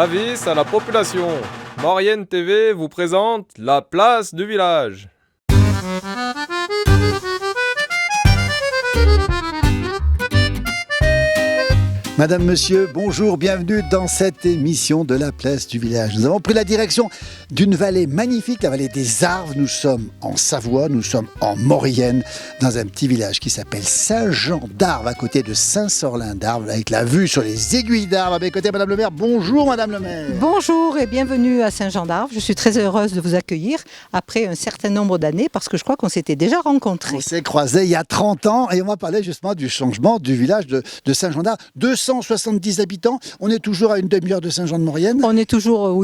Avis à la population. Maurienne TV vous présente la place du village. Madame, monsieur, bonjour, bienvenue dans cette émission de la place du village. Nous avons pris la direction d'une vallée magnifique, la vallée des Arves. Nous sommes en Savoie, nous sommes en Maurienne, dans un petit village qui s'appelle Saint-Jean-d'Arves, à côté de Saint-Sorlin-d'Arves, avec la vue sur les aiguilles d'Arves. À mes côtés, Madame le maire. Bonjour, Madame le maire. Bonjour et bienvenue à Saint-Jean-d'Arves. Je suis très heureuse de vous accueillir après un certain nombre d'années, parce que je crois qu'on s'était déjà rencontrés. On s'est croisés il y a 30 ans et on va parler justement du changement du village de Saint-Jean-d'Arves. 270 habitants, on est toujours à une demi-heure de Saint-Jean-de-Maurienne. On est toujours,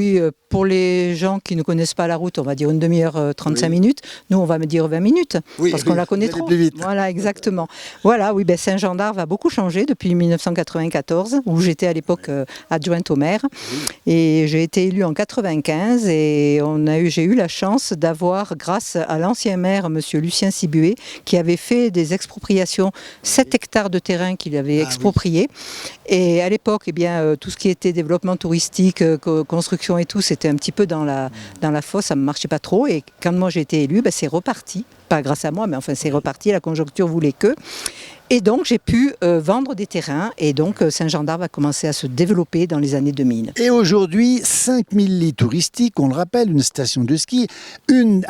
pour les gens qui ne connaissent pas la route, on va dire une demi-heure, 35 minutes. Nous, on va me dire 20 minutes, parce qu'on la connaît trop. Plus vite. Voilà, exactement. Voilà, oui, Saint-Jean-d'Arves a beaucoup changé depuis 1994, où j'étais à l'époque adjointe au maire. Et j'ai été élue en 95 et j'ai eu la chance d'avoir, grâce à l'ancien maire, monsieur Lucien Sibué, qui avait fait des expropriations, 7 hectares de terrain qu'il avait expropriés. Et à l'époque, tout ce qui était développement touristique, construction et tout, c'était un petit peu dans la fosse, ça ne marchait pas trop. Et quand moi j'ai été élue, c'est reparti. Pas grâce à moi, mais enfin c'est reparti, la conjoncture voulait que. Et donc j'ai pu vendre des terrains et donc Saint-Jean-d'Arves a commencé à se développer dans les années 2000. Et aujourd'hui, 5000 lits touristiques, on le rappelle, une station de ski, une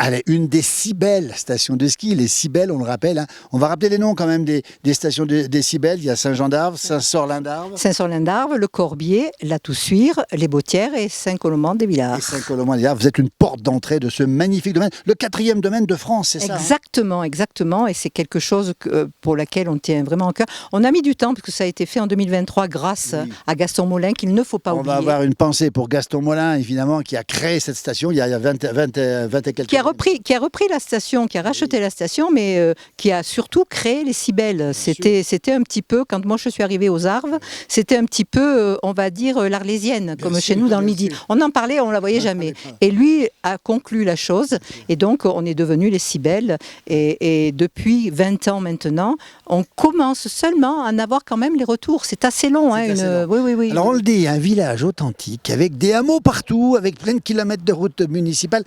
des 6 belles stations de ski, les 6 belles, on le rappelle. Hein. On va rappeler les noms quand même des stations des 6 belles. Il y a Saint-Jean-d'Arves, Saint-Sorlin-d'Arves. Saint-Sorlin-d'Arves, le Corbier, la Toussuire, les Bautières et Saint-Colomban-des-Villars. Et Saint-Colomban-des-Villars, vous êtes une porte d'entrée de ce magnifique domaine, le 4e domaine de France, c'est ça? Exactement, exactement. Et c'est quelque chose pour laquelle on tient vraiment au cœur. On a mis du temps parce que ça a été fait en 2023 grâce à Gaston Molin, qu'il ne faut pas oublier. On va avoir une pensée pour Gaston Molin, évidemment, qui a créé cette station il y a 20 et quelques années. Qui a repris la station, qui a racheté la station, mais qui a surtout créé les 6 belles. C'était un petit peu, quand moi je suis arrivée aux Arves, c'était un petit peu, on va dire, l'Arlésienne, comme chez nous dans le Midi. On en parlait, on ne la voyait jamais. Et lui a conclu la chose, et donc on est devenus les 6 belles. Et depuis 20 ans maintenant, on commence seulement à en avoir quand même les retours. C'est assez long. Oui. Alors on le dit, un village authentique, avec des hameaux partout, avec plein de kilomètres de route municipale.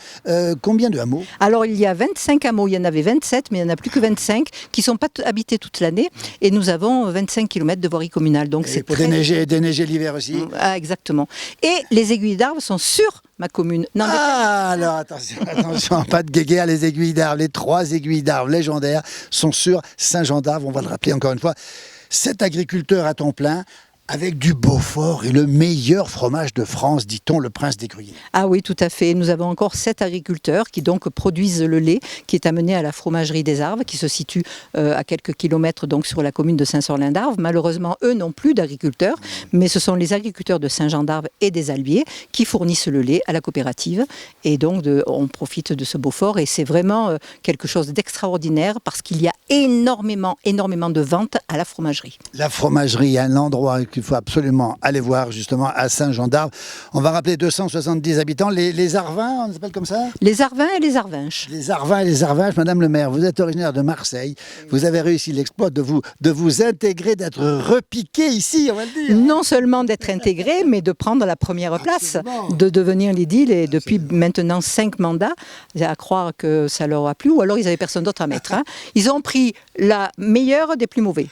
Combien de hameaux? Alors il y a 25 hameaux, il y en avait 27, mais il n'y en a plus que 25 qui ne sont pas habités toute l'année. Et nous avons 25 kilomètres de voirie communale. Donc c'est pour déneiger l'hiver aussi. Ah, exactement. Et les aiguilles d'Arves sont sur ma commune. Non, alors attention, pas de guéguerre, les aiguilles d'Arves, les 3 aiguilles d'Arves légendaires sont sur Saint-Jean-d'Arves, on va le rappeler encore une fois. 7 agriculteurs à temps plein, avec du Beaufort et le meilleur fromage de France, dit-on, le Prince des Gruyères. Ah oui, tout à fait. Nous avons encore 7 agriculteurs qui donc produisent le lait qui est amené à la fromagerie des Arves, qui se situe à quelques kilomètres donc sur la commune de Saint-Sorlin-d'Arves. Malheureusement, eux n'ont plus d'agriculteurs, mais ce sont les agriculteurs de Saint-Jean-d'Arves et des Albiers qui fournissent le lait à la coopérative. Et donc, on profite de ce Beaufort et c'est vraiment quelque chose d'extraordinaire parce qu'il y a énormément de ventes à la fromagerie. La fromagerie, un endroit qu'il faut absolument aller voir justement à Saint-Jean-d'Arves. On va rappeler 270 habitants. Les Arvins, on les appelle comme ça? Les Arvins et les Arvinches. Les Arvins et les Arvinches. Madame le maire, vous êtes originaire de Marseille. Vous avez réussi l'exploit de vous intégrer, d'être repiqué ici, on va le dire. Non seulement d'être intégré, mais de prendre la première place, de devenir l'édile. Et depuis maintenant 5 mandats, à croire que ça leur a plu, ou alors ils n'avaient personne d'autre à mettre. Hein. Ils ont pris la meilleure des plus mauvais.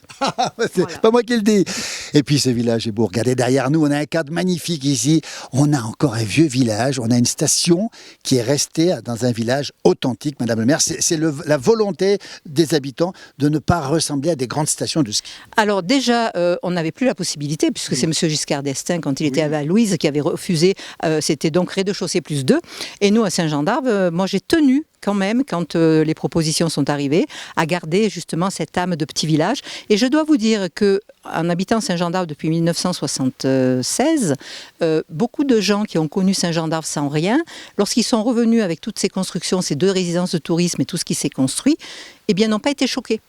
C'est pas moi qui le dis. Et puis ce village est beau. Regardez derrière nous, on a un cadre magnifique ici. On a encore un vieux village. On a une station qui est restée dans un village authentique, Madame le maire. C'est la volonté des habitants de ne pas ressembler à des grandes stations de ski. Alors déjà, on n'avait plus la possibilité, puisque c'est M. Giscard d'Estaing, quand il était à Val-Louise, qui avait refusé. C'était donc rez-de-chaussée plus 2. Et nous, à Saint-Jean-d'Arves, moi j'ai tenu quand même, quand les propositions sont arrivées, à garder justement cette âme de petit village. Et je dois vous dire qu'en habitant Saint-Jean-d'Arves depuis 1976, beaucoup de gens qui ont connu Saint-Jean-d'Arves sans rien, lorsqu'ils sont revenus avec toutes ces constructions, ces 2 résidences de tourisme et tout ce qui s'est construit, eh bien, n'ont pas été choqués.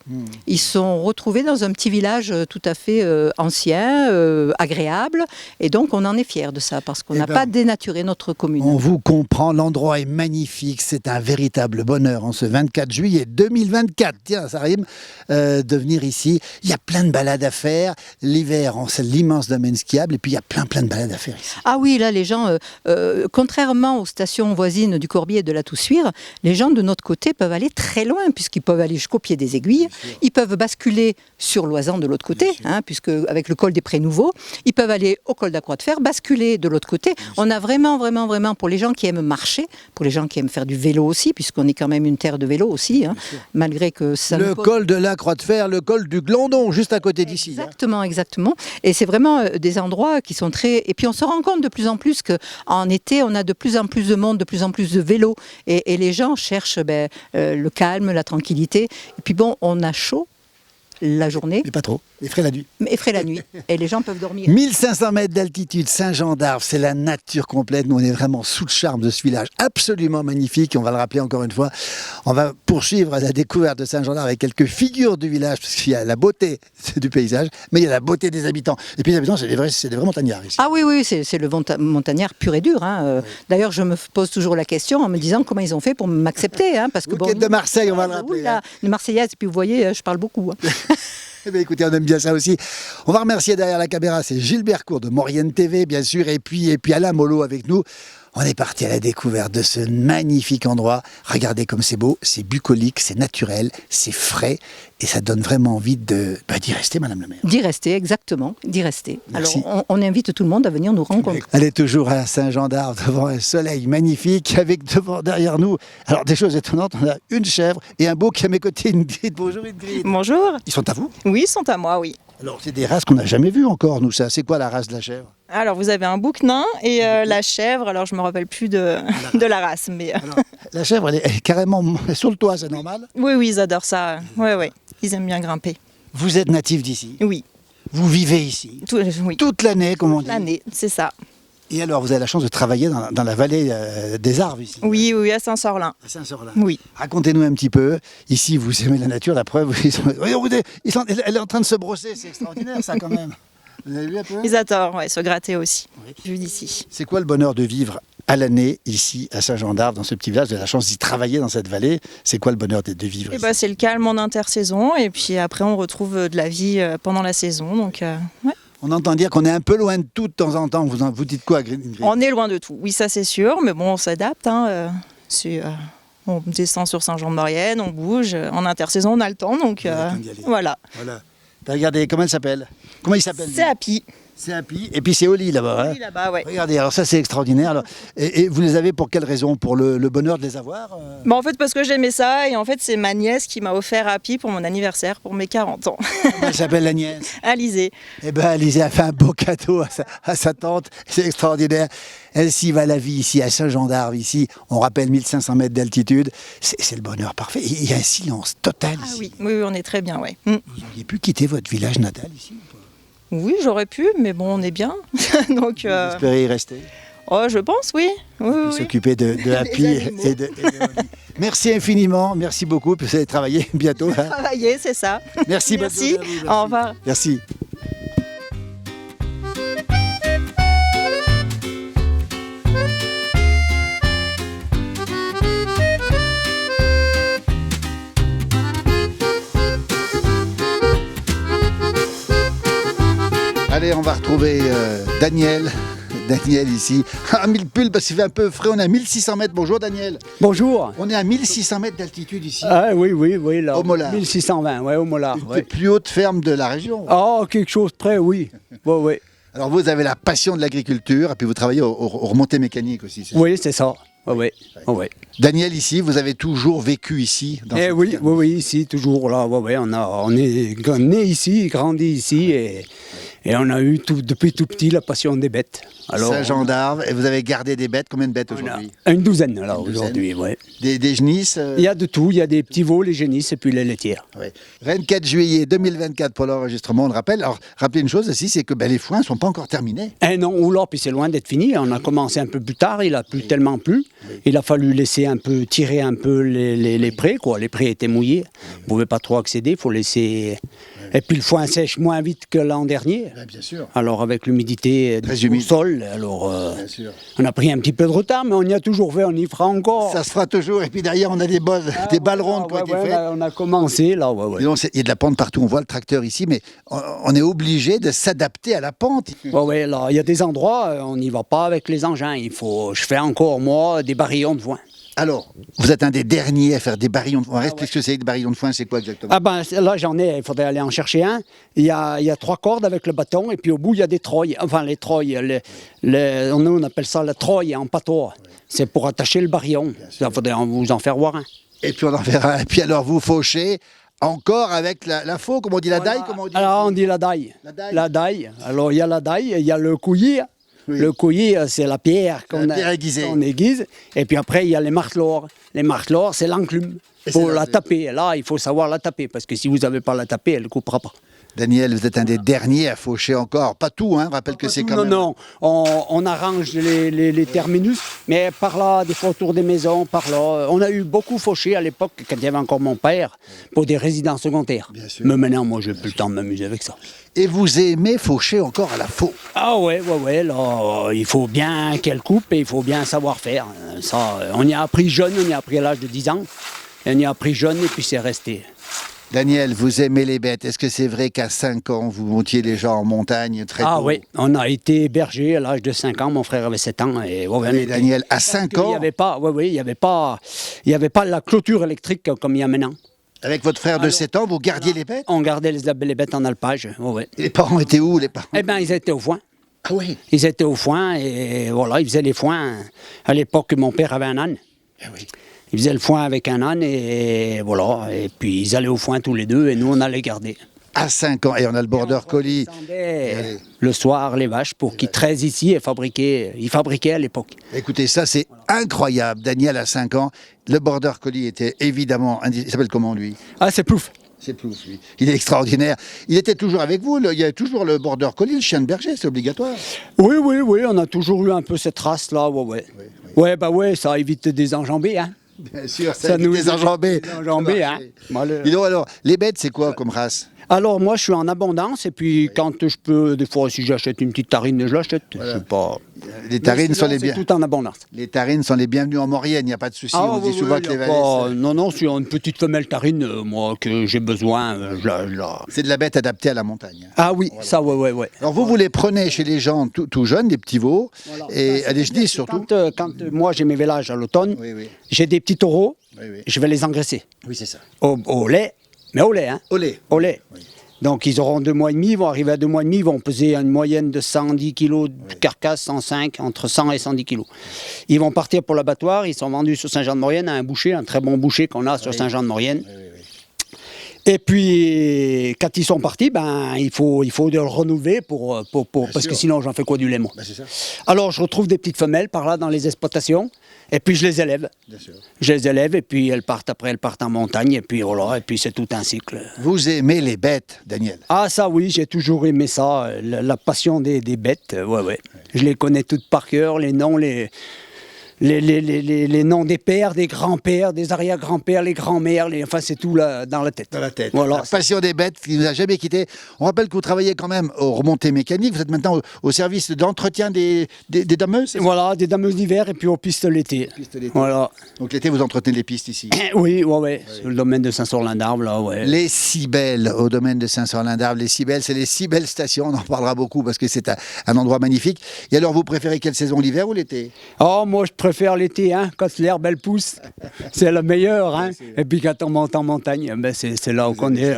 Ils se sont retrouvés dans un petit village tout à fait ancien, agréable, et donc on en est fiers de ça, parce qu'on n'a pas dénaturé notre commune. On vous comprend, l'endroit est magnifique, c'est un véritable véritable bonheur en ce 24 juillet 2024. Tiens, ça rime, de venir ici. Il y a plein de balades à faire. L'hiver, c'est l'immense domaine skiable. Et puis, il y a plein de balades à faire ici. Ah oui, là, les gens, contrairement aux stations voisines du Corbier et de la Toussuire, les gens de notre côté peuvent aller très loin, puisqu'ils peuvent aller jusqu'au pied des Aiguilles. Ils peuvent basculer sur Loisan de l'autre côté, puisque avec le col des Prés Nouveaux. Ils peuvent aller au col d'Acroix de Fer, basculer de l'autre côté. On a vraiment, pour les gens qui aiment marcher, pour les gens qui aiment faire du vélo aussi, puisqu'on est quand même une terre de vélo aussi, malgré que ça... Le col de la Croix de Fer, le col du Glandon, juste à côté d'ici. Exactement. Et c'est vraiment des endroits qui sont très... Et puis on se rend compte de plus en plus qu'en été, on a de plus en plus de monde, de plus en plus de vélos. Et les gens cherchent le calme, la tranquillité. Et puis bon, on a chaud la journée. Mais pas trop, effraie la nuit. Effraie la nuit. Et les gens peuvent dormir. 1500 mètres d'altitude, Saint-Jean-d'Arves, c'est la nature complète. Nous, on est vraiment sous le charme de ce village absolument magnifique. On va le rappeler encore une fois. On va poursuivre la découverte de Saint-Jean-d'Arves avec quelques figures du village, parce qu'il y a la beauté du paysage, mais il y a la beauté des habitants. Et puis les habitants, c'est des vrais montagnards ici. Ah oui, c'est le montagnard pur et dur. Oui. D'ailleurs, je me pose toujours la question en me disant comment ils ont fait pour m'accepter. Parce que, vous êtes de Marseille, on va le rappeler. De Marseillaise, et puis vous voyez, je parle beaucoup. Eh bien, écoutez, on aime bien ça aussi. On va remercier derrière la caméra, c'est Gilbert Court de Maurienne TV, bien sûr, et puis Alain Mollo avec nous. On est parti à la découverte de ce magnifique endroit. Regardez comme c'est beau, c'est bucolique, c'est naturel, c'est frais, et ça donne vraiment envie d'y rester, Madame la maire. D'y rester, exactement, d'y rester. Merci. Alors, on invite tout le monde à venir nous rencontrer. Elle est toujours à Saint-Jean-d'Arves, devant un soleil magnifique, avec derrière nous, alors des choses étonnantes, on a une chèvre et un beau qui est à mes côtés, Ingrid. Bonjour Ingrid. Bonjour. Ils sont à vous? Oui, ils sont à moi, oui. Alors, c'est des races qu'on n'a jamais vues encore, nous, ça. C'est quoi la race de la chèvre? Alors, vous avez un bouc nain et la chèvre. Alors, je me rappelle plus de la race, mais... Alors, la chèvre, elle est carrément sur le toit, c'est normal? Oui, ils adorent ça. Oui, ils aiment bien grimper. Vous êtes natif d'ici? Oui. Vous vivez ici? Oui. Toute l'année, comme on dit? Toute l'année, c'est ça. Et alors, vous avez la chance de travailler dans la vallée des Arves ici? Oui, à Saint-Sorlin. À Saint-Sorlin. Oui. Racontez-nous un petit peu. Ici, vous aimez la nature, la preuve. Elle est en train de se brosser, c'est extraordinaire ça quand même. Vous avez vu un peu? Ils adorent, se gratter aussi, Oui. vu d'ici. C'est quoi le bonheur de vivre à l'année ici à Saint-Jean-d'Arves, dans ce petit village? Vous avez la chance d'y travailler dans cette vallée. C'est quoi le bonheur de vivre ici? C'est le calme en intersaison et puis après on retrouve de la vie pendant la saison. Donc, ouais. On entend dire qu'on est un peu loin de tout de temps en temps. Vous dites quoi, Ingrid? On est loin de tout, oui, ça c'est sûr, mais bon, on s'adapte. On descend sur Saint-Jean-de-Maurienne, on bouge. En intersaison, on a le temps, donc voilà. Regardez, comment elle s'appelle? Comment il s'appelle? C'est Happy. C'est Happy. Et puis c'est Oli là-bas. Oli là-bas, ouais. Regardez, alors ça c'est extraordinaire. Alors, et vous les avez pour quelle raison? Pour le bonheur de les avoir? En fait, parce que j'aimais ça, et en fait, c'est ma nièce qui m'a offert Happy pour mon anniversaire, pour mes 40 ans. Comment elle s'appelle la nièce? Alizé. Eh bien, Alizé a fait un beau cadeau à sa tante. C'est extraordinaire. Elle s'y va la vie ici, à Saint-Jean-d'Arves, ici. On rappelle 1500 mètres d'altitude. C'est le bonheur parfait. Il y a un silence total ici. Oui, on est très bien, ouais. Vous auriez pu quitter votre village natal ici ou pas? Oui, j'aurais pu, mais bon, on est bien. Donc, Vous espérez y rester? Oh, je pense, oui. Oui. S'occuper de Happy et de Oli. Merci infiniment, merci beaucoup. Vous allez travailler bientôt. Travailler, c'est ça. Merci. Merci. Au revoir. Merci. Allez, on va retrouver Daniel ici. Ah, 1000 pulls parce qu'il fait un peu frais. On est à 1600 mètres. Bonjour Daniel. Bonjour. On est à 1600 mètres d'altitude ici. Ah oui, là. Au Mollard. 1620, au Mollard. Une des plus hautes fermes de la région. Oh, quelque chose près, oui. Oui. Alors vous avez la passion de l'agriculture et puis vous travaillez aux remontées mécaniques aussi. Oui, c'est ça. Oui. Daniel, ici, vous avez toujours vécu ici dans cette ferme. Oui, ici, toujours là. On est né ici, grandi ici et on a eu depuis tout petit la passion des bêtes. Saint-Jean-d'Arves, et vous avez gardé des bêtes, combien de bêtes aujourd'hui? Une douzaine aujourd'hui, oui. Des genisses Il y a de tout, il y a des petits veaux, les génisses et puis les laitières. Oui. 24 juillet 2024 pour l'enregistrement, on le rappelle. Alors, rappelez une chose aussi, c'est que les foins ne sont pas encore terminés. Non, puis c'est loin d'être fini. On a commencé un peu plus tard, il a plu tellement plu. Il a fallu laisser tirer un peu les prés, quoi. Les prés étaient mouillés, on ne pouvait pas trop accéder, il faut laisser Et puis le foin sèche moins vite que l'an dernier. Bien sûr. Alors avec l'humidité Très au humide. sol, alors Bien sûr. on a pris un petit peu de retard, mais on y a toujours fait, on y fera encore. Ça se fera toujours. Et puis derrière, on a des balles rondes qui ont été faites. On a commencé là, ouais. Dis donc, il y a de la pente partout. On voit le tracteur ici, mais on est obligé de s'adapter à la pente. Ouais, là, il y a des endroits, on n'y va pas avec les engins. Je fais encore, moi, des barillons de foin. Alors, vous êtes un des derniers à faire des barillons de foin. Explique ce que c'est que des barillons de foin, c'est quoi exactement? Ah ben là, j'en ai, il faudrait aller en chercher un. Il y a 3 cordes avec le bâton, et puis au bout, il y a des troilles. Enfin, les troilles, on appelle ça la troille en patois. C'est pour attacher le barillon. Il faudrait vous en faire voir un. Et puis on en verra. Et puis alors, vous fauchez encore avec la faux, comme on dit, la daille, comme on dit. Alors, on dit la daille. La daille. La daille. Alors, il y a la daille, il y a le couillis. Oui. Le couillis, c'est la pierre qu'on La pierre aiguisée. qu'on aiguise. Et puis après, il y a les martelors. Les martelors, c'est l'enclume. Et Il faut c'est la taper. Là, il faut savoir la taper, parce que si vous n'avez pas la taper, elle ne coupera pas. Daniel, vous êtes un des derniers à faucher encore. Pas tout, hein. Je rappelle que c'est quand même. Non, on arrange les terminus, mais par là, des fois autour des maisons, par là. On a eu beaucoup fauché à l'époque, quand il y avait encore mon père, pour des résidences secondaires. Bien sûr. Mais maintenant, moi, j'ai plus le temps de m'amuser avec ça. Et vous aimez faucher encore à la faux. Ah ouais, là, il faut bien qu'elle coupe et il faut bien savoir faire. Ça, on y a appris jeune, on y a appris à l'âge de 10 ans. Et on y a appris jeune et puis c'est resté. Daniel, vous aimez les bêtes. Est-ce que c'est vrai qu'à 5 ans, vous montiez déjà en montagne très tôt? Ah oui, on a été berger à l'âge de 5 ans, mon frère avait 7 ans. Et, Allez, Daniel, à 5 ans, il n'y avait pas la clôture électrique comme il y a maintenant. avec votre frère de 7 ans, vous gardiez les bêtes? On gardait les bêtes en alpage. Ouais. Et les parents étaient où, les parents? Eh bien, ils étaient au foin. Ah oui. Ils étaient au foin et voilà, ils faisaient les foins. À l'époque, mon père avait un âne. Ah oui. Ils faisaient le foin avec un âne et voilà. Et puis ils allaient au foin tous les deux et nous on allait garder. À 5 ans, et on a le border collie. On descendait le soir les vaches pour qu'ils traisent ici et fabriquaient. Ils fabriquaient à l'époque. Écoutez, ça c'est incroyable. Daniel, à 5 ans, le border collie était évidemment... Il s'appelle comment, lui? Ah, c'est plouf. C'est Plouf, lui. Il est extraordinaire. Il était toujours avec vous. Il y a toujours le border collie, le chien de berger, c'est obligatoire. Oui, on a toujours eu un peu cette race-là, ouais. Ouais, ça évite des enjambées, hein. Bien sûr, ça nous des enjambées. Des enjambées, hein. Dis donc alors, les bêtes, c'est quoi comme race? Alors moi, je suis en abondance et puis quand je peux, des fois, si j'achète une petite tarine, je l'achète. Voilà. Je sais pas. Les tarines sont les C'est bien. tout en abondance. Les tarines sont les bienvenues en Maurienne, il n'y a pas de souci. On dit souvent que les valets, Non, si on a une petite femelle tarine, moi, que j'ai besoin, je la... c'est de la bête adaptée à la montagne. Ah oui, ça, ouais. Alors vous les prenez chez les gens tout jeunes, des petits veaux, et à des chenilles surtout. Quand moi, j'ai mes vélages à l'automne, Oui. j'ai des petits taureaux, Oui. je vais les engraisser. Oui, c'est ça. Au lait, mais au lait, hein. Au lait. Oui. Donc ils auront 2 mois et demi, ils vont arriver à 2 mois et demi, ils vont peser une moyenne de 110 kg de carcasse, 105, entre 100 et 110 kg. Ils vont partir pour l'abattoir, ils sont vendus sur Saint-Jean-de-Maurienne à un boucher, un très bon boucher qu'on a sur Saint-Jean-de-Maurienne. Et puis, quand ils sont partis, il faut de le renouveler parce que sinon, j'en fais quoi du lait, moi. C'est ça. Alors, je retrouve des petites femelles par là dans les exploitations, et puis je les élève. Bien sûr. Je les élève, et puis elles partent en montagne, et puis voilà, et puis c'est tout un cycle. Vous aimez les bêtes, Daniel? Ah, ça oui, j'ai toujours aimé ça, la passion des bêtes, ouais. Je les connais toutes par cœur, les noms, les noms des pères, des grands-pères, des arrière-grands-pères, les grands-mères, enfin c'est tout là, dans la tête. Dans la tête. Voilà. La passion des bêtes qui ne nous a jamais quittés. On rappelle que vous travaillez quand même aux remontées mécaniques. Vous êtes maintenant au service d'entretien des dameuses, c'est ça? Voilà, des dameuses d'hiver et puis aux pistes l'été. Pistes l'été. Voilà. Donc l'été, vous entretenez les pistes ici. Oui, sur le domaine de Saint-Sorlin-d'Arbre, là, ouais. Les Cybèles, au domaine de Saint-Sorlin-d'Arbre. Les Cybèles, c'est les Cybèles stations. On en parlera beaucoup parce que c'est un endroit magnifique. Et alors, vous préférez quelle saison, l'hiver ou l'été? Oh, moi, je préfère l'été, hein, quand l'herbe, elle pousse. C'est le meilleur, hein. Et puis quand on monte en montagne, c'est là qu'on est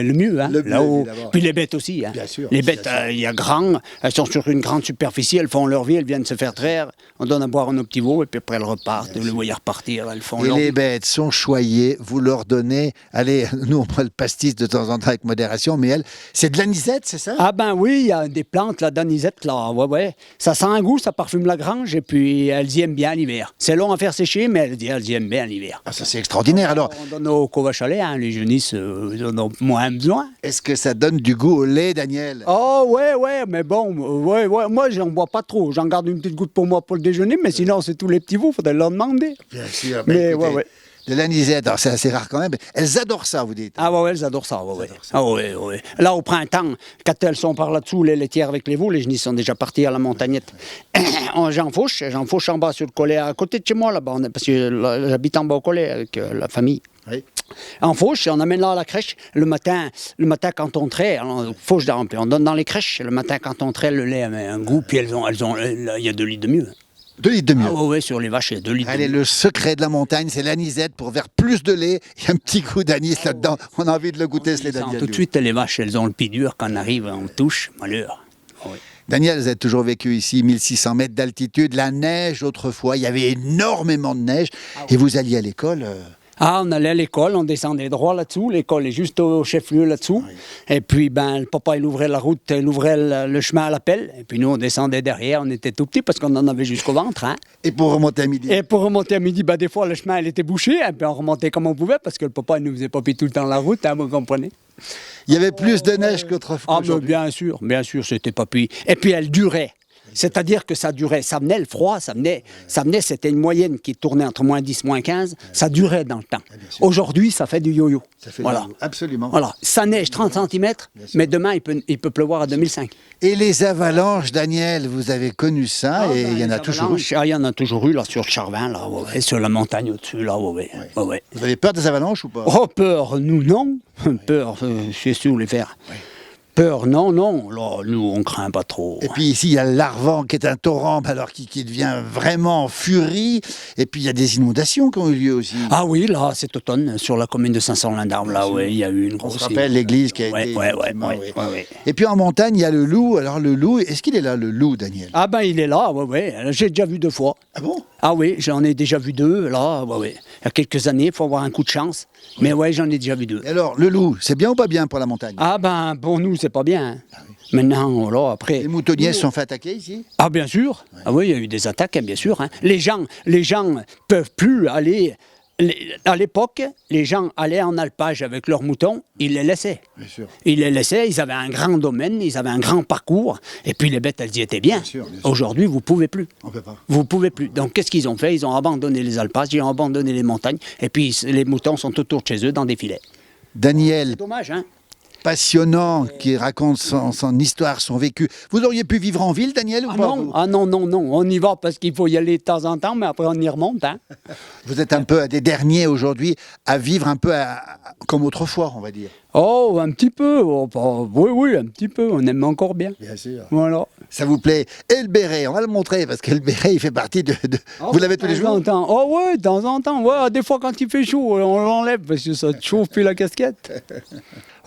le mieux, hein. Le mieux, Là-haut. évidemment. Puis les bêtes aussi, hein. Bien sûr, Les bien bêtes, sûr. il y a grand, elles sont sur une grande superficie, elles font leur vie, elles viennent se faire traire. On donne à boire à nos petits veaux, et puis après elles repartent, le voyer repartir, elles font Et leur les vie. bêtes sont choyées, vous leur donnez, allez, nous on prend le pastis de temps en temps avec modération, mais elles, c'est de l'anisette, c'est ça? Ah ben oui, il y a des plantes, la danisette, là, ouais. Ça sent un goût, ça parfume la grange, et puis elles y aiment bien l'hiver. C'est long à faire sécher, mais elles y aiment bien l'hiver. Ah, ça c'est extraordinaire. Alors, On donne aux covaches à lait, hein, les jeunisses, ils en ont moins besoin. est-ce que ça donne du goût au lait, Daniel? Oh ouais, mais bon, ouais, moi j'en bois pas trop. J'en garde une petite goutte pour moi pour le déjeuner, mais sinon c'est tous les petits veaux, faudrait leur demander. Bien sûr. Mais écoutez, ouais. De l'anisette, alors c'est assez rare quand même. Elles adorent ça, vous dites. Ah ouais, elles adorent ça. Ah ouais, ouais. Là, au printemps, quand elles sont par là-dessous, les laitières avec les veaux, les genilles sont déjà partis à la montagnette. J'en fauche en bas sur le collet, à côté de chez moi, là-bas, parce que là, j'habite en bas au collet avec la famille. Oui. En fauche, on amène là à la crèche. Le matin quand on traite, on fauche puis on donne dans les crèches. Le matin quand on traite, le lait a un goût, puis il y a 2 litres de mieux. 2 litres de mieux. Ah ouais, sur les vaches, il y a 2 litres Allez, de mieux. le secret de la montagne, c'est l'anisette. Pour faire plus de lait, il y a un petit coup d'anis là-dedans. On a envie de le goûter, ce lait Tout d'Aniel. de suite, les vaches, elles ont le pied dur. Quand on arrive, on touche, malheur. Ah ouais. Daniel, vous avez toujours vécu ici, 1600 mètres d'altitude, la neige autrefois, il y avait énormément de neige. Et vous alliez à l'école Ah, on allait à l'école, on descendait droit là-dessous. L'école est juste au chef-lieu là-dessous. Et puis, le papa, il ouvrait la route, il ouvrait le chemin à la pelle. Et puis, nous, on descendait derrière. On était tout petits parce qu'on en avait jusqu'au ventre. Hein. Et pour remonter à midi Et pour remonter à midi, des fois, le chemin, il était bouché. Et puis, on remontait comme on pouvait parce que le papa, il nous faisait pas pied tout le temps la route, hein, vous comprenez. Il y avait plus de neige qu'autrefois. Ah, bien sûr, c'était pas puis. Et puis, elle durait. C'est-à-dire que ça durait, ça venait le froid, ça venait, c'était une moyenne qui tournait entre moins 10, moins 15, ça durait dans le temps. Aujourd'hui, ça fait du yo-yo. Ça fait voilà. Absolument. Voilà, ça neige 30 cm, mais demain, il peut pleuvoir à 2005. Et les avalanches, Daniel, vous avez connu ça et il y en a toujours eu. Il y en a toujours eu, là, sur le Charvin, là, et sur la montagne au-dessus, là, ouais. Vous avez peur des avalanches ou pas? Oh, peur, nous, non. Peur, c'est sûr, les faire. Oui. Peur, non, là, nous, on craint pas trop. Et puis ici, il y a l'Arvan qui est un torrent alors qui devient vraiment en furie. Et puis il y a des inondations qui ont eu lieu aussi. Ah oui, là, cet automne, sur la commune de Saint-Saul-Lindarbe, là, il y a eu une grosse... On se rappelle l'église qui a été... Ouais. Et puis en montagne, il y a le loup. Alors le loup, est-ce qu'il est là, le loup, Daniel? Ah il est là, ouais. J'ai déjà vu 2 fois. Ah bon? Ah oui, j'en ai déjà vu 2, là, ouais. Il y a quelques années, il faut avoir un coup de chance. Mais ouais, j'en ai déjà vu 2. Et alors, le loup, c'est bien ou pas bien pour la montagne? Ah pour nous, c'est pas bien. Maintenant, là, après... Les moutonniers se sont fait attaquer ici? Ah bien sûr. Ouais. Ah oui, il y a eu des attaques, bien sûr. Hein. Les gens peuvent plus aller... À l'époque, les gens allaient en alpage avec leurs moutons, ils les laissaient. Bien sûr. Ils les laissaient, ils avaient un grand domaine, ils avaient un grand parcours, et puis les bêtes, elles y étaient bien. Bien sûr. Aujourd'hui, vous ne pouvez plus. On peut pas. Vous ne pouvez plus. Donc, qu'est-ce qu'ils ont fait? Ils ont abandonné les alpages, ils ont abandonné les montagnes, et puis les moutons sont autour de chez eux dans des filets. Daniel, C'est dommage, hein? passionnant, qui raconte son histoire, son vécu. Vous auriez pu vivre en ville, Daniel, ou pas? Non. Ah non, on y va parce qu'il faut y aller de temps en temps, mais après on y remonte. Hein. Vous êtes un peu des derniers aujourd'hui à vivre un peu comme autrefois, on va dire. Oh, un petit peu. Oui, un petit peu. On aime encore bien. Bien sûr. Voilà. Ça vous plaît? Et le béret, on va le montrer, parce que le béret, il fait partie de... Vous l'avez tous les jours? De temps en temps. Oh ouais, de temps en temps. Ouais, des fois quand il fait chaud, on l'enlève parce que ça te chauffe plus la casquette.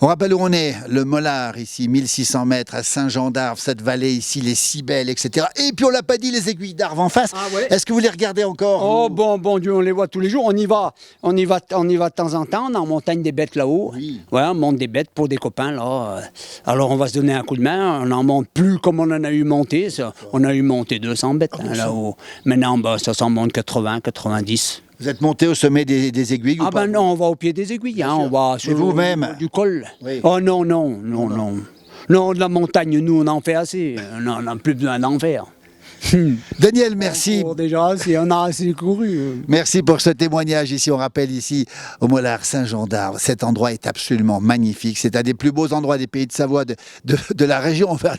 On rappelle où on est, le Mollard, ici, 1600 mètres, à Saint-Jean-d'Arve, cette vallée ici, les Cibelles, etc. Et puis on l'a pas dit, les aiguilles d'Arve en face. Ah ouais. Est-ce que vous les regardez encore? Oh bon Dieu, on les voit tous les jours. On y va de temps en temps. On est en montagne des bêtes là-haut. Oui. Ouais, on monte des bêtes pour des copains là. Alors on va se donner un coup de main. On n'en monte plus comme on en a eu monté. Ça. On a eu monté 200 bêtes là-haut. Maintenant, ça s'en monte 80, 90. Vous êtes monté au sommet des aiguilles ou pas? Non, on va au pied des aiguilles. Hein, on va sur vous-même du col. Oui. Oh non. Non, de la montagne, nous, on en fait assez. On n'a plus besoin d'en faire. Daniel, merci. Déjà, on a assez couru. Merci pour ce témoignage ici. On rappelle ici au Mollard Saint-Jean-d'Arve. Cet endroit est absolument magnifique. C'est un des plus beaux endroits des pays de Savoie, de la région, on va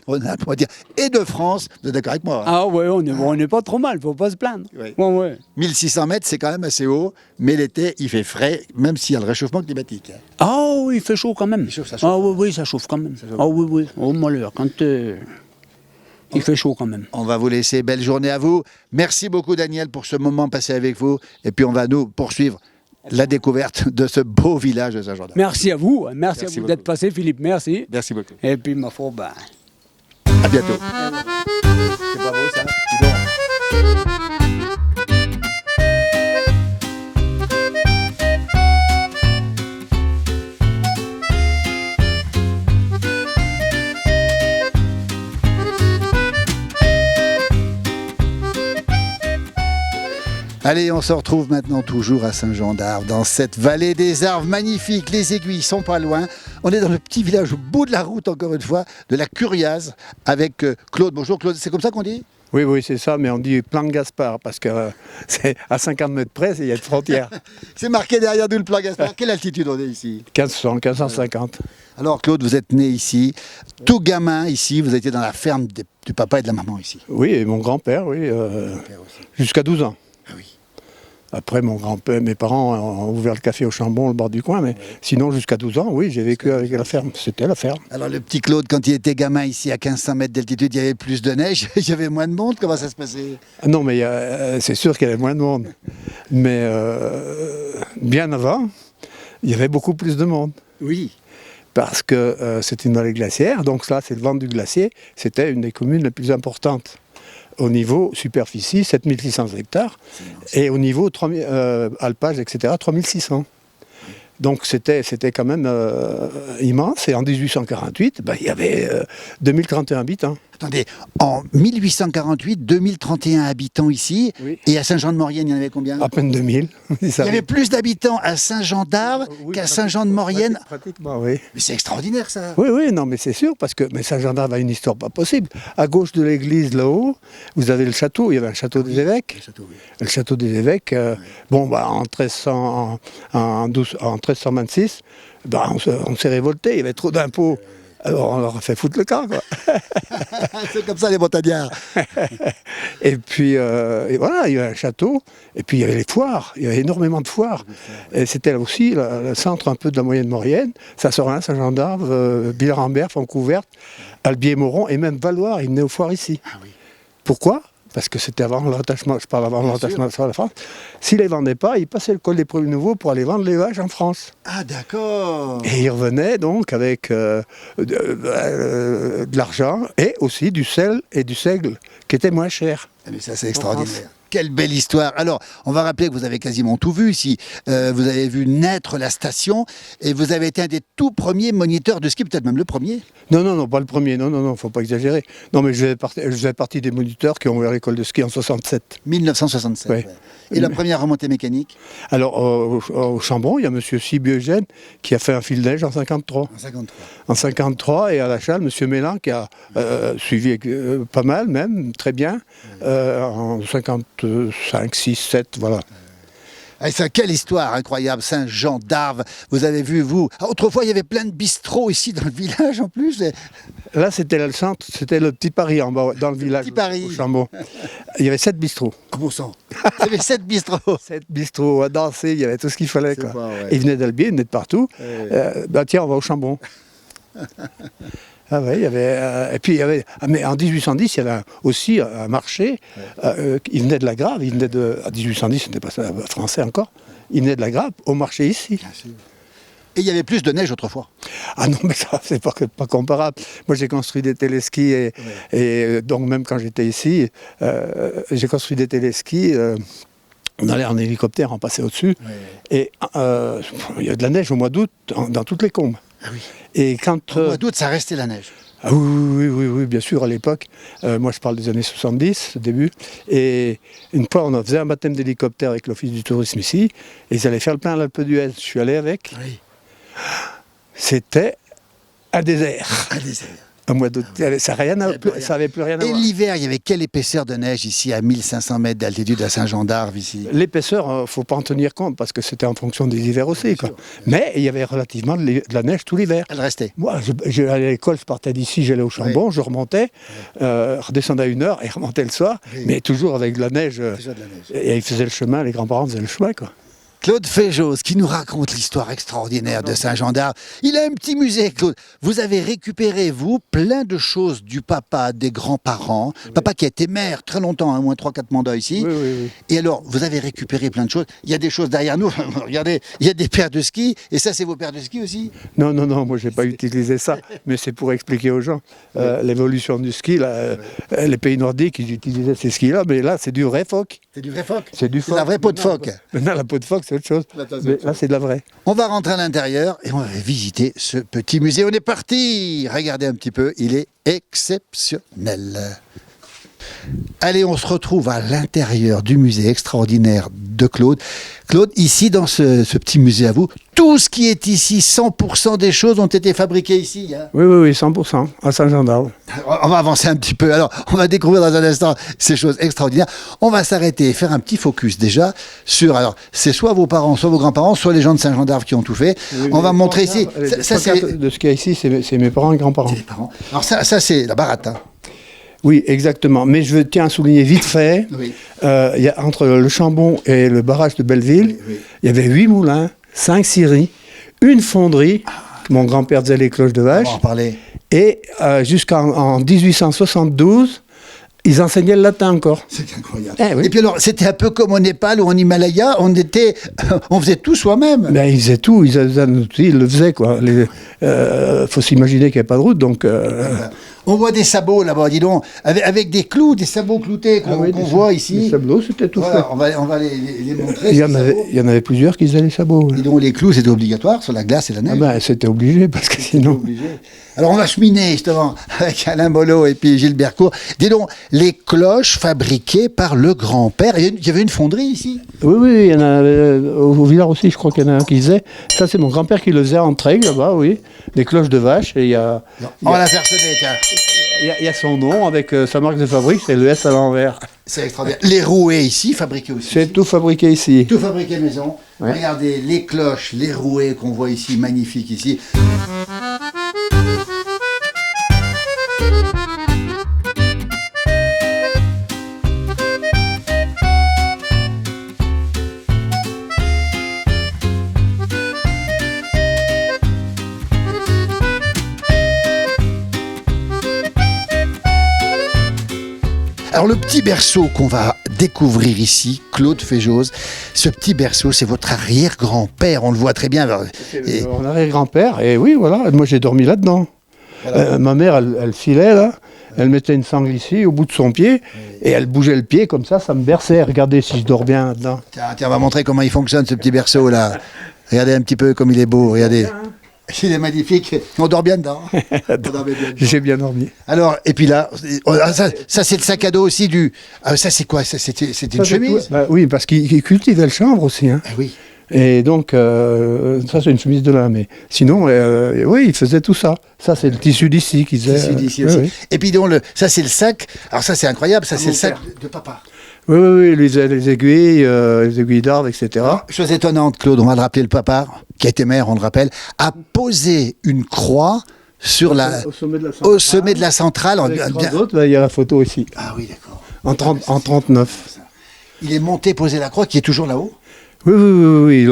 dire, et de France. Vous êtes d'accord avec moi? Ah ouais, on est pas trop mal, faut pas se plaindre. Oui. Ouais. 1600 mètres, c'est quand même assez haut, mais l'été, il fait frais, même s'il y a le réchauffement climatique. Ah oui, il fait chaud quand même. Ça chauffe. Ah oui, ça chauffe quand même. Ah oui. Oh malheur, quand il fait chaud quand même. On va vous laisser. Belle journée à vous. Merci beaucoup, Daniel, pour ce moment passé avec vous. Et puis, on va nous poursuivre la découverte de ce beau village de Saint-Jean-d'Arve. Merci à vous. Merci à vous beaucoup. d'être passé, Philippe. Merci. Merci beaucoup. Et puis, ma foi, À bientôt. C'est pas beau, ça? Dis donc. Allez, on se retrouve maintenant toujours à Saint-Jean-d'Arve, dans cette vallée des Arves magnifique. Les aiguilles sont pas loin. On est dans le petit village au bout de la route, encore une fois, de la Curiaz, avec Claude. Bonjour Claude, c'est comme ça qu'on dit? Oui, oui, c'est ça, mais on dit plan Gaspard, parce que c'est à 50 mètres près, il y a une frontière. C'est marqué derrière nous le plan Gaspard. Quelle altitude on est ici? 1500, 1550. Alors Claude, vous êtes né ici, tout gamin ici, vous étiez dans la ferme du papa et de la maman ici. Oui, et mon grand-père, oui, jusqu'à 12 ans. Ah oui. Après, mes parents ont ouvert le café au Chambon, au bord du coin, mais sinon, jusqu'à 12 ans, oui, j'ai vécu avec la ferme. C'était la ferme. Alors le petit Claude, quand il était gamin ici à 1500 mètres d'altitude, il y avait plus de neige, il y avait moins de monde, comment ça se passait? Ah non, mais c'est sûr qu'il y avait moins de monde. Mais bien avant, il y avait beaucoup plus de monde. Oui. Parce que c'est une vallée glaciaire, donc ça, c'est le ventre du glacier. C'était une des communes les plus importantes. Au niveau superficie, 7600 hectares, et au niveau alpage, etc., 3600. Donc c'était quand même immense, et en 1848, il y avait 2031 habitants. Attendez, en 1848, 2031 habitants ici, Oui. et à Saint-Jean-de-Maurienne, il y en avait combien? À peine 2000. Il y avait plus d'habitants à Saint-Jean-d'Arve qu'à Saint-Jean-de-Maurienne. Pratiquement, oui. Mais c'est extraordinaire ça. Oui, oui, non, mais c'est sûr, parce que Saint-Jean-d'Arve a une histoire pas possible. À gauche de l'église, là-haut, vous avez le château, il y avait un château des évêques. Le château des évêques, en 1326, on s'est révolté, il y avait trop d'impôts. Alors on leur a fait foutre le camp, quoi. C'est comme ça les montagnards. Et puis, et voilà, il y avait un château, et puis il y avait les foires, il y avait énormément de foires. Et c'était là aussi le centre un peu de la moyenne Maurienne, Saint-Saurin, Saint-Jean-d'Arve, Villers-Rambert, Foncouverte, Albier-Moron, et même Valoir, ils venaient aux foires ici. Ah oui. Pourquoi? Parce que c'était avant le rattachement, je parle avant le rattachement sur la France. S'ils ne les vendaient pas, ils passaient le col des Premiers Nouveaux pour aller vendre les vaches en France. Ah d'accord. Et ils revenaient donc avec de l'argent et aussi du sel et du seigle qui étaient moins chers. Mais ça c'est extraordinaire. Quelle belle histoire. Alors, on va rappeler que vous avez quasiment tout vu ici. Vous avez vu naître la station et vous avez été un des tout premiers moniteurs de ski, peut-être même le premier. Non, pas le premier, non, faut pas exagérer. Non, mais je faisais partie des moniteurs qui ont ouvert l'école de ski en 67. 1967. Ouais. Ouais. Et la première remontée mécanique? Alors, au Chambon, il y a M. Sibieu-Eugène qui a fait un fil neige en 53. En 53. En 53, et à la Chale, M. Mélan qui a suivi pas mal même, très bien, en 55, 6, 7, voilà. Ah, ça, quelle histoire incroyable, Saint-Jean-d'Arve. Vous avez vu, vous. Ah, autrefois, il y avait plein de bistrots ici dans le village en plus. Là, c'était le centre, c'était le Petit Paris en bas, dans le village, Petit Paris. au Chambon. Il y avait 7 bistrots. Comment ça? Il y avait 7 bistrots. 7 bistrots à danser, il y avait tout ce qu'il fallait, quoi. Pas, ouais. Ils venaient d'Albier, ils venaient de partout. Ouais. Tiens, on va au Chambon. Ah ouais, il y avait, et puis il y avait, mais en 1810, il y avait aussi un marché. Il venait de la Grave, à 1810, ce n'était pas ça, français encore. Il venait de la Grave au marché ici. Et il y avait plus de neige autrefois. Ah non, mais ça, c'est pas comparable. Moi, j'ai construit des téléskis et donc même quand j'étais ici, j'ai construit des téléskis. On allait en hélicoptère, on passait au-dessus. Et il y a de la neige au mois d'août dans toutes les combes. Ah oui. Et quand, Au mois d'août, ça restait la neige. Ah oui, bien sûr, à l'époque. Moi, je parle des années 70, début. Et une fois, on faisait un baptême d'hélicoptère avec l'Office du tourisme ici. Et ils allaient faire le plein à l'Alpe d'Huez. Je suis allé avec. Oui. C'était un désert. Un désert. Au mois d'août. Ça n'avait plus rien à Et voir. l'hiver, il y avait quelle épaisseur de neige ici, à 1500 mètres d'altitude à Saint-Jean-d'Arve ici? L'épaisseur, il ne faut pas en tenir compte parce que c'était en fonction des hivers aussi, quoi. Mais il y avait relativement de la neige tout l'hiver. Elle restait. Moi, j'allais à l'école, je partais d'ici, j'allais au Chambon, je remontais, redescendais à 1h et remontais le soir, mais toujours avec de la neige. Déjà de la neige. Et ils faisaient le chemin, les grands-parents faisaient le chemin, quoi. Claude Féjos, qui nous raconte l'histoire extraordinaire de Saint-Jean-d'Arve. Il a un petit musée, Claude. Vous avez récupéré, vous, plein de choses du papa, des grands-parents. Papa qui a été maire très longtemps, au moins 3-4 mandats ici. Oui. Et alors, vous avez récupéré plein de choses. Il y a des choses derrière nous. Regardez, il y a des paires de ski. Et ça, c'est vos paires de ski aussi? Non, moi, je n'ai pas utilisé ça. Mais c'est pour expliquer aux gens l'évolution du ski. Là, les pays nordiques, ils utilisaient ces skis-là, mais là, c'est du vrai phoque. C'est du vrai phoque. C'est du C'est la vraie peau de phoque. Maintenant, la peau de phoque, c'est autre chose. Mais là, c'est de la vraie. On va rentrer à l'intérieur et on va visiter ce petit musée. On est parti. Regardez un petit peu, il est exceptionnel. Allez, on se retrouve à l'intérieur du musée extraordinaire de Claude. Claude, ici, dans ce petit musée à vous, tout ce qui est ici, 100% des choses ont été fabriquées ici. Hein. Oui, 100%, à Saint-Jean-d'Arve. On va avancer un petit peu. Alors, on va découvrir dans un instant ces choses extraordinaires. On va s'arrêter et faire un petit focus déjà sur... Alors, c'est soit vos parents, soit vos grands-parents, soit les gens de Saint-Jean-d'Arve qui ont tout fait. Oui, on va montrer ici... Ça, c'est... De ce qu'il y a ici, c'est mes parents et grands-parents. C'est les parents. Alors ça c'est la baratte. Hein. Oui, exactement. Mais je tiens à souligner vite fait, Oui. entre le Chambon et le barrage de Belleville, Oui. il y avait 8 moulins, 5 scieries, une fonderie, que mon grand-père disait les cloches de On vache, va en parler. et jusqu'en 1872, ils enseignaient le latin encore. C'est incroyable. Eh oui. Et puis alors, c'était un peu comme au Népal ou en Himalaya, on faisait tout soi-même. Ben, ils faisaient tout, ils le faisaient, quoi. Faut s'imaginer qu'il n'y avait pas de route, donc... On voit des sabots là-bas, dis donc, avec des clous, des sabots cloutés qu'on voit ici. Les sabots, c'était tout Voilà, fait. on va les montrer. Il y, ces en avait, sabots. il y en avait plusieurs qui faisaient les sabots. Dis donc, les clous, c'était obligatoire sur la glace et la neige. Ah ben, c'était obligé, parce que sinon... Obligé. Alors on va cheminer justement avec Alain Molot et puis Gilles Bercourt. Dis donc, les cloches fabriquées par le grand-père. Il y avait une fonderie ici. Oui, il y en a au village aussi, je crois qu'il y en a un qui faisait. Ça, c'est mon grand-père qui le faisait en Trègue, là-bas, oui. Des cloches de vache, et il y a... On va la faire sonner, tiens. Il y a son nom avec sa marque de fabrique, c'est le S à l'envers. C'est extraordinaire. Les rouets ici, fabriqués aussi. C'est tout fabriqué ici. Tout fabriqué maison. Ouais. Regardez les cloches, les rouets qu'on voit ici, magnifiques ici. Alors le petit berceau qu'on va découvrir ici, Claude Féjoz, ce petit berceau, c'est votre arrière-grand-père, on le voit très bien. Et- Mon arrière-grand-père, et oui, voilà, moi j'ai dormi là-dedans. Voilà. Ma mère, elle filait là, elle mettait une sangle ici, au bout de son pied, et elle bougeait le pied comme ça me berçait. Regardez si je dors bien là-dedans. Tiens, on va montrer comment il fonctionne ce petit berceau là. Regardez un petit peu comme il est beau, regardez. Il est magnifique, on dort bien dedans. On dormait bien dedans. J'ai bien dormi. Alors, et puis là, ça c'est le sac à dos aussi du... Ah, ça c'est quoi? C'était une chemise? Bah, oui, parce qu'il cultivait le chanvre aussi. Hein. Ah oui. Et donc, ça c'est une chemise de lin. Mais sinon, oui, il faisait tout ça. Ça c'est le tissu d'ici qu'il faisait. Tissu d'ici oui, aussi. oui. Et puis donc, ça c'est le sac. Alors ça c'est incroyable, ça c'est mon le sac père. de papa. Oui, il faisait les aiguilles d'arbre, etc. Chose étonnante, Claude, on va le rappeler, le papa, qui a été maire, on le rappelle, a posé une croix sur Au sommet de la centrale. au sommet de la centrale. Avec trois autres, il y a la photo ici, Ah oui, d'accord. en 39. Il est monté poser la croix qui est toujours là-haut. Oui,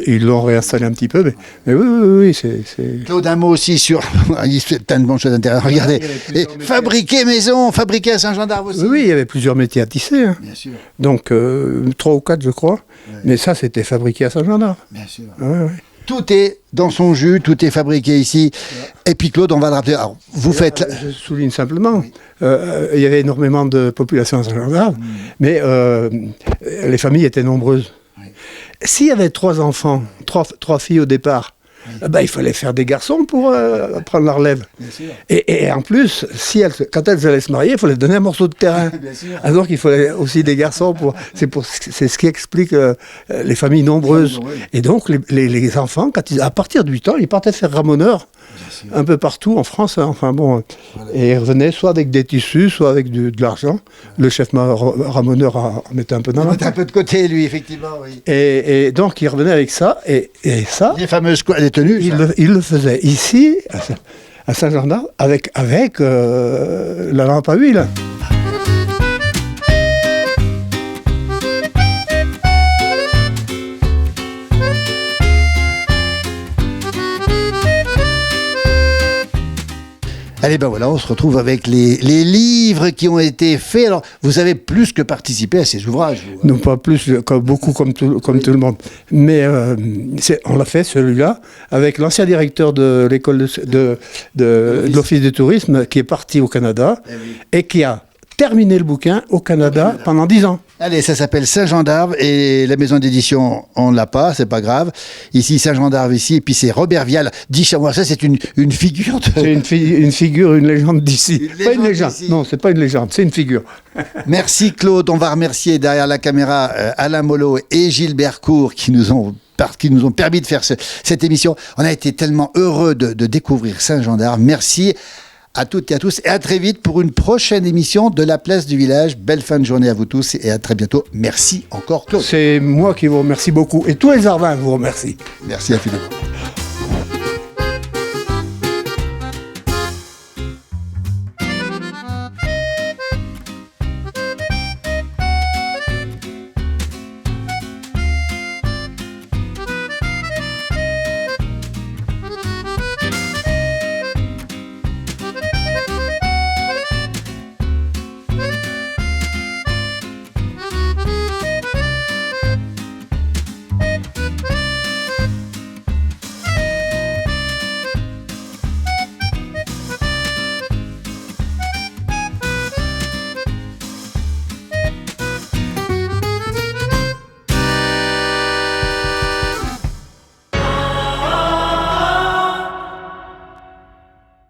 ils l'ont réinstallé un petit peu, mais oui, c'est... Claude, un mot aussi sur... il fait plein de bonnes choses intéressantes. Regardez, il y avait plusieurs et métiers. fabriquer maison, fabriquer à Saint-Jean-d'Arve aussi. Oui, il y avait plusieurs métiers à tisser, hein. Bien sûr, Donc 3 ou 4 je crois, mais ça c'était fabriqué à Saint-Jean-d'Arve. bien sûr. Ouais. Tout est dans son jus, tout est fabriqué ici. Et puis Claude, on va le rappeler. Alors, vous faites... Je souligne simplement, il y avait énormément de population à Saint-Jean-d'Arve, mais les familles étaient nombreuses. S'il y avait 3 enfants, 3 filles au départ, il fallait faire des garçons pour prendre la relève. Bien sûr. Et en plus, quand elles allaient se marier, il fallait donner un morceau de terrain. Bien sûr. Alors qu'il fallait aussi des garçons c'est ce qui explique les familles nombreuses. Et donc les enfants, à partir de 8 ans, ils partaient faire ramoneur un peu partout en France. Hein. Enfin bon, et ils revenaient soit avec des tissus, soit avec de l'argent. Le chef ramoneur en mettait un peu dans Il la met un peu de côté, lui, effectivement, oui. et donc ils revenaient avec ça et ça. Les fameuses les tenues. ça. Il le faisait ici, à Saint-Jean-d'Arve, avec la lampe à huile. Allez, ben voilà, on se retrouve avec les livres qui ont été faits. Alors, vous avez plus que participé à ces ouvrages, vous. Non, pas plus, beaucoup comme tout le monde. Mais on l'a fait, celui-là, avec l'ancien directeur de l'école de l'Office du tourisme, qui est parti au Canada, et qui a terminé le bouquin au Canada pendant 10 ans. Allez, ça s'appelle Saint-Jean d'Arve et la maison d'édition, on ne l'a pas, c'est pas grave. Ici, Saint-Jean d'Arve, ici, et puis c'est Robert Vial d'Ichamois. Ça, c'est une figure de... C'est une figure, une légende d'ici. Une Pas une légende légende, d'ici. non, c'est pas une légende, c'est une figure. Merci Claude, on va remercier derrière la caméra Alain Molot et Gilbert Cour qui nous ont permis de faire cette émission. On a été tellement heureux de découvrir Saint-Jean d'Arve. Merci à toutes et à tous et à très vite pour une prochaine émission de la place du village. Belle fin de journée à vous tous et à très bientôt. Merci encore Claude. C'est moi qui vous remercie beaucoup et tous les Arvins vous remercient. Merci infiniment.